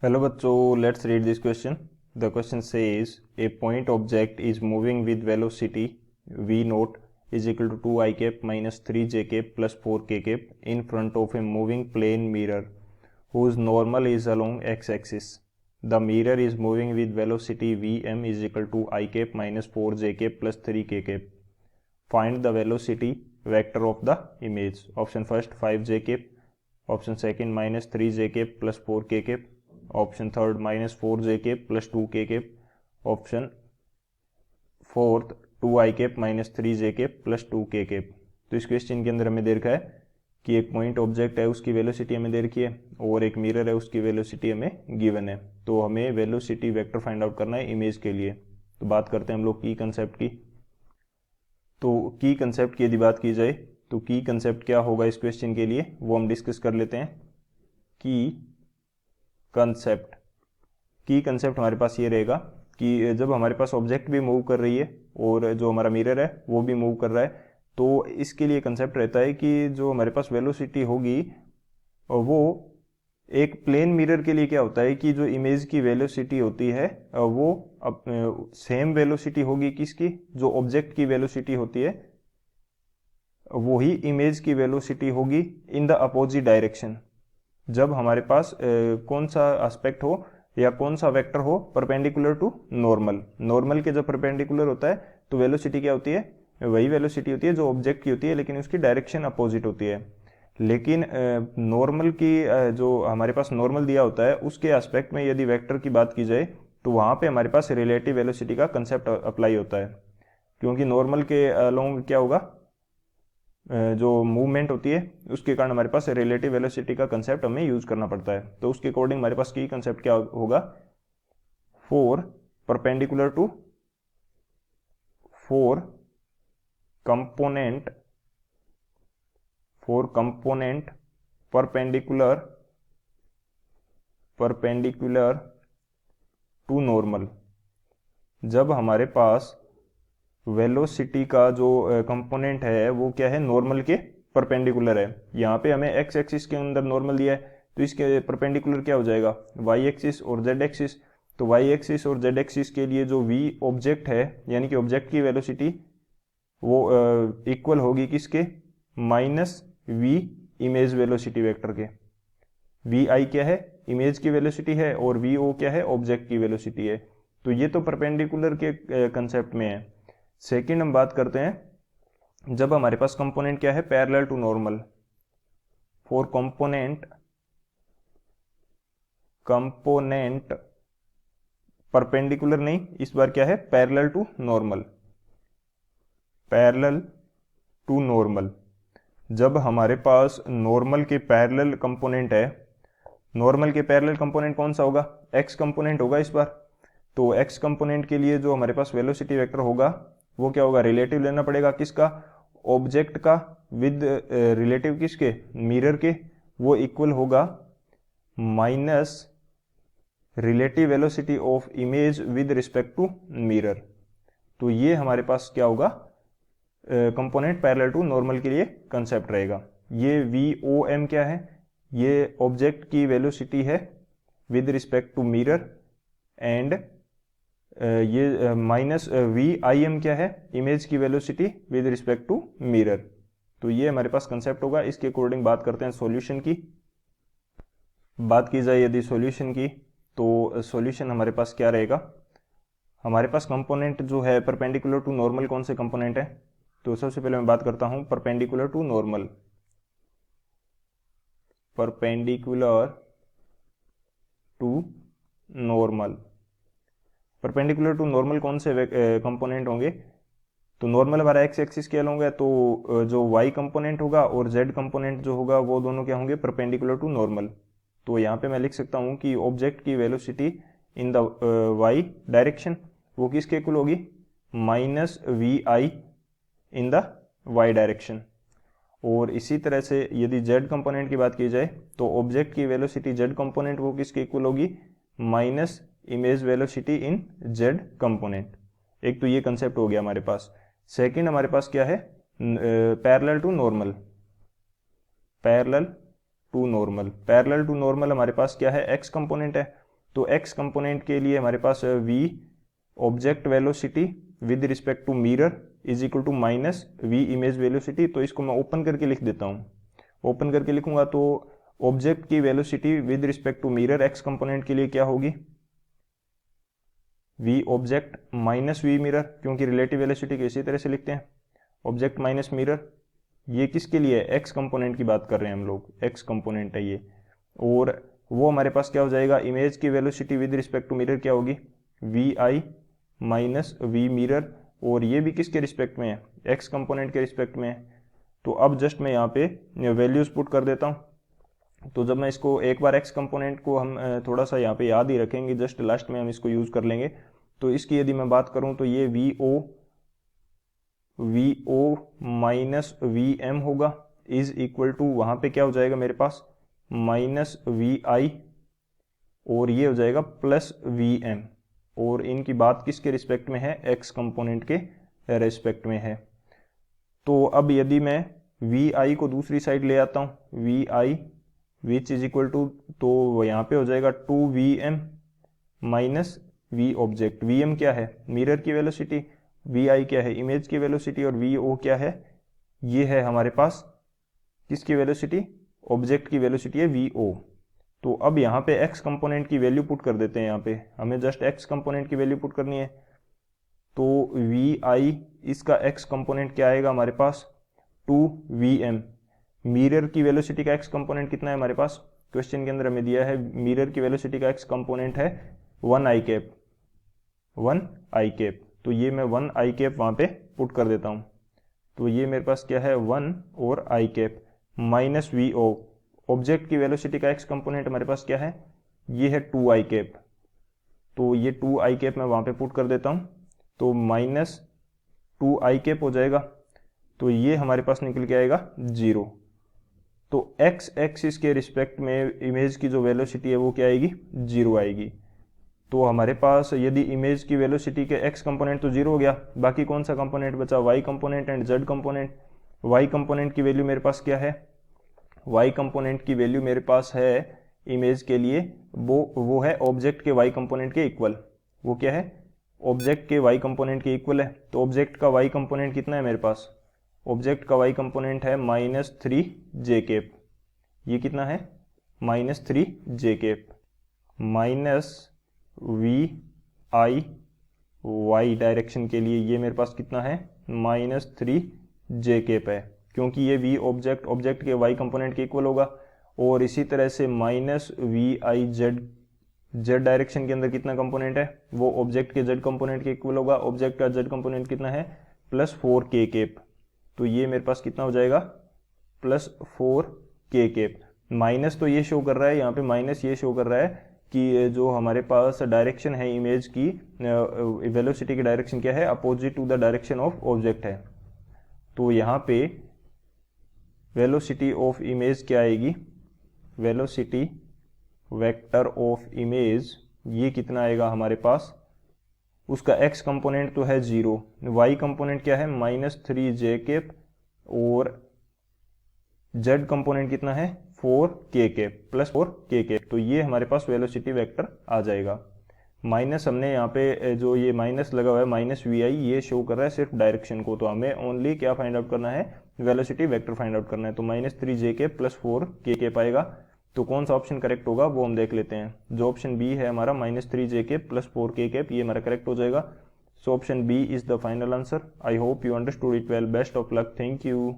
Hello बच्चों, let's read this question. The question says a point object is moving with velocity v naught is equal to 2 i cap minus 3j cap plus 4k cap in front of a moving plane mirror whose normal is along x-axis. The mirror is moving with velocity vm is equal to I cap minus 4j cap plus 3k cap. Find the velocity vector of the image. Option first 5j cap, option second minus 3j cap plus 4k cap, option third minus 4j cap plus 2k cap, option fourth 2i cap minus 3j cap plus 2k cap. तो इस question के अंदर हमें दे रखा है कि एक point object है, उसकी वेलोसिटी हमें दे रखी है और एक मिरर है, उसकी वेलोसिटी हमें गिवन है. तो हमें वेलोसिटी वेक्टर फाइंड आउट करना है इमेज के लिए. तो बात करते हैं हम लोग की कंसेप्ट की. तो की कंसेप्ट की यदि बात की जाए तो की कंसेप्ट क्या होगा इस क्वेश्चन के लिए वो हम डिस्कस कर लेते हैं. की कंसेप्ट हमारे पास ये रहेगा कि जब हमारे पास ऑब्जेक्ट भी मूव कर रही है और जो हमारा मिरर है वो भी मूव कर रहा है, तो इसके लिए कंसेप्ट रहता है कि जो हमारे पास वेलोसिटी होगी वो एक प्लेन मिरर के लिए क्या होता है कि जो इमेज की वेलोसिटी होती है वो सेम वेलोसिटी होगी किसकी, जो ऑब्जेक्ट की वेलोसिटी होती है वही इमेज की वेलोसिटी होगी इन द अपोजिट डायरेक्शन. जब हमारे पास कौन सा एस्पेक्ट हो या कौन सा वेक्टर हो परपेंडिकुलर टू नॉर्मल के जब परपेंडिकुलर होता है तो वेलोसिटी क्या होती है, वही वेलोसिटी होती है जो ऑब्जेक्ट की होती है लेकिन उसकी डायरेक्शन अपोजिट होती है. लेकिन नॉर्मल की जो हमारे पास नॉर्मल दिया होता है उसके एस्पेक्ट में यदि वेक्टर की बात की जाए तो वहाँ पे हमारे पास रिलेटिव वेलोसिटी का कंसेप्ट अप्लाई होता है, क्योंकि नॉर्मल के अलोंग क्या होगा, जो मूवमेंट होती है उसके कारण हमारे पास रिलेटिव वेलोसिटी का कंसेप्ट हमें यूज करना पड़ता है. तो उसके अकॉर्डिंग हमारे पास की कंसेप्ट क्या होगा, for perpendicular to for component perpendicular to normal. जब हमारे पास वेलोसिटी का जो कंपोनेंट है वो क्या है, नॉर्मल के परपेंडिकुलर है. यहाँ पे हमें एक्स एक्सिस के अंदर नॉर्मल दिया है तो इसके परपेंडिकुलर क्या हो जाएगा, वाई एक्सिस और जेड एक्सिस. तो वाई एक्सिस और जेड एक्सिस के लिए जो वी ऑब्जेक्ट है यानी कि ऑब्जेक्ट की वेलोसिटी वो इक्वल होगी किसके, minus v image velocity vector के. वी आई क्या है, इमेज की वेलोसिटी है, और वी ओ क्या है, ऑब्जेक्ट की वेलोसिटी है. तो ये तो परपेंडिकुलर के कंसेप्ट में है. सेकंड हम बात करते हैं जब हमारे पास कंपोनेंट क्या है, parallel to normal. For component perpendicular नहीं, इस बार क्या है, पैरेलल टू नॉर्मल. जब हमारे पास नॉर्मल के पैरेलल कंपोनेंट है, नॉर्मल के पैरेलल कंपोनेंट कौन सा होगा, एक्स कंपोनेंट होगा इस बार. तो एक्स कंपोनेंट के लिए जो हमारे पास वेलोसिटी वेक्टर होगा वो क्या होगा, रिलेटिव लेना पड़ेगा किसका, ऑब्जेक्ट का विद रिलेटिव किसके, मिरर के. वो इक्वल होगा minus relative velocity of image with respect to mirror. तो ये हमारे पास क्या होगा, कंपोनेंट पैरेलल टू नॉर्मल के लिए कंसेप्ट रहेगा. ये वी ओ एम क्या है, ये ऑब्जेक्ट की वेलोसिटी है with respect to mirror, and ये माइनस वी आई एम क्या है, इमेज की velocity with respect to mirror. तो ये हमारे पास कंसेप्ट होगा. इसके अकॉर्डिंग बात करते हैं सॉल्यूशन की. बात की जाए यदि सॉल्यूशन की तो सॉल्यूशन हमारे पास क्या रहेगा, हमारे पास कंपोनेंट जो है परपेंडिकुलर टू नॉर्मल कौन से कंपोनेंट है. तो सबसे पहले मैं बात करता हूं perpendicular to normal. Perpendicular to normal कौन से कंपोनेंट होंगे, तो नॉर्मल हमारा एक्स एक्सिस के अलोंग है, तो जो वाई कंपोनेंट होगा और जेड कंपोनेंट जो होगा वो दोनों क्या होंगे, परपेंडिकुलर टू नॉर्मल. तो यहाँ पे मैं लिख सकता हूँ कि ऑब्जेक्ट की velocity in the y direction वो किसके इक्वल होगी, minus v i in the y direction. और इसी तरह से यदि जेड कंपोनेंट की बात की जाए तो ऑब्जेक्ट की वेलोसिटी जेड कंपोनेंट वो किसके इक्वल होगी, माइनस इमेज वेलोसिटी इन जेड कंपोनेंट. एक तो ये कंसेप्ट हो गया हमारे पास. सेकंड हमारे पास क्या है, पैरेलल टू नॉर्मल हमारे पास क्या है, एक्स कंपोनेंट है. तो एक्स कंपोनेंट के लिए हमारे पास v object velocity with respect to mirror is equal to minus v image velocity. तो इसको मैं ओपन करके लिख देता हूँ। ओपन करके लिखूंगा तो ऑब्जेक्ट की velocity with respect to mirror x component के लिए क्या होगी, v object minus v mirror, क्योंकि रिलेटिव वेलोसिटी को इसी तरह से लिखते हैं, ऑब्जेक्ट माइनस मिरर। ये किसके लिए है, एक्स कंपोनेंट की बात कर रहे हैं हम लोग, एक्स कंपोनेंट है ये। और वो हमारे पास क्या हो जाएगा, इमेज की velocity with respect to mirror क्या होगी, v i minus v mirror, और ये भी किसके रिस्पेक्ट में है, एक्स कंपोनेंट के रिस्पेक्ट में है। तो अब जस्ट मैं यहाँ पे वैल्यूज पुट कर देता हूँ। तो जब मैं इसको एक बार एक्स कंपोनेंट को हम थोड़ा सा यहाँ पे याद ही रखेंगे, जस्ट लास्ट में हम इसको यूज कर लेंगे। तो इसकी यदि मैं बात करूँ तो ये v o minus v m होगा इज इक्वल टू, वहाँ पे क्या हो जाएगा मेरे पास माइनस वी आई, और ये हो जाएगा प्लस वी एम, और इनकी बात किसके रिस्पेक्ट में है, एक्स कंपोनेंट के रिस्पेक्ट में है। तो अब यदि मैं वी आई को दूसरी साइड ले आता हूँ, v i which is equal to, तो यहाँ पे हो जाएगा two v m minus v object. V m क्या है, मिरर की वेलोसिटी, वी आई क्या है, इमेज की वेलोसिटी, और वी ओ क्या है, ये है हमारे पास किसकी वेलोसिटी, ऑब्जेक्ट की वेलोसिटी है वी ओ। तो अब यहाँ पे एक्स कंपोनेंट की वैल्यू पुट कर देते हैं, यहाँ पे हमें जस्ट एक्स कंपोनेंट की वैल्यू पुट करनी है। तो वी आई इसका एक्स कंपोनेंट क्या आएगा हमारे पास, टू वी एम। मिरर की वेलोसिटी का एक्स कंपोनेंट कितना है हमारे पास, क्वेश्चन के अंदर हमें दिया है मिरर की वेलोसिटी का एक्स कंपोनेंट है वन आई कैप, वन आई कैप। तो ये मैं वन आई कैप वहाँ पे पुट कर देता हूँ। तो ये मेरे पास क्या है, वन और i cap minus v o, object की वेलोसिटी का एक्स कंपोनेंट हमारे पास क्या है, ये है टू आई कैप। तो ये टू आई कैप मैं वहाँ पे पुट कर देता हूँ, तो माइनस टू आई कैप हो जाएगा। तो ये हमारे पास निकल के आएगा जीरो। तो एक्स एक्सिस के रिस्पेक्ट में इमेज की जो वेलोसिटी है वो क्या आएगी, जीरो आएगी। तो हमारे पास यदि इमेज की वेलोसिटी के एक्स कंपोनेंट तो जीरो हो गया, बाकी कौन सा कंपोनेंट बचा, y component and z component. Y component की वैल्यू मेरे पास क्या है, वाई कंपोनेंट की वैल्यू मेरे पास है इमेज के लिए वो है ऑब्जेक्ट के वाई कंपोनेंट के इक्वल। वो क्या है, ऑब्जेक्ट के वाई कंपोनेंट के इक्वल है। तो ऑब्जेक्ट का वाई कंपोनेंट कितना है मेरे पास, ऑब्जेक्ट का वाई कंपोनेंट है माइनस थ्री जे कैप। ये कितना है, minus three j cap minus v i y direction के लिए ये मेरे पास कितना है, माइनस थ्री जे कैप है, क्योंकि ये वी ऑब्जेक्ट के वाई कंपोनेंट के इक्वल होगा। और इसी तरह से minus v i z direction के अंदर कितना कंपोनेंट है, वो ऑब्जेक्ट के जेड कंपोनेंट के इक्वल होगा। ऑब्जेक्ट का जेड कंपोनेंट कितना है, प्लस फोर के कैप। तो ये मेरे पास कितना हो जाएगा, plus four k cap. Minus तो ये शो कर रहा है यहाँ पे, माइनस ये शो कर रहा है कि जो हमारे पास डायरेक्शन है इमेज की, वेलोसिटी की डायरेक्शन क्या है, opposite to the direction of object है। तो यहाँ पे वेलोसिटी ऑफ इमेज क्या आएगी, वेलोसिटी वेक्टर ऑफ इमेज ये कितना आएगा हमारे पास, उसका एक्स कंपोनेंट तो है जीरो, वाई कंपोनेंट क्या है माइनस थ्री जे कैप, और जेड कंपोनेंट कितना है four k cap, plus four k cap. तो ये हमारे पास वेलोसिटी वेक्टर आ जाएगा। माइनस हमने यहाँ पे जो ये माइनस लगा हुआ है माइनस वी आई, ये शो कर रहा है सिर्फ डायरेक्शन को। तो हमें ओनली क्या फाइंड आउट करना है, वेलोसिटी वेक्टर फाइंड आउट करना है। तो minus three j cap plus four k cap आएगा। तो कौन सा ऑप्शन करेक्ट होगा वो हम देख लेते हैं। जो ऑप्शन बी है हमारा minus three j cap plus four k cap, ये हमारा करेक्ट हो जाएगा। So option B is the final answer. I hope you understood it well. Best of luck. Thank you.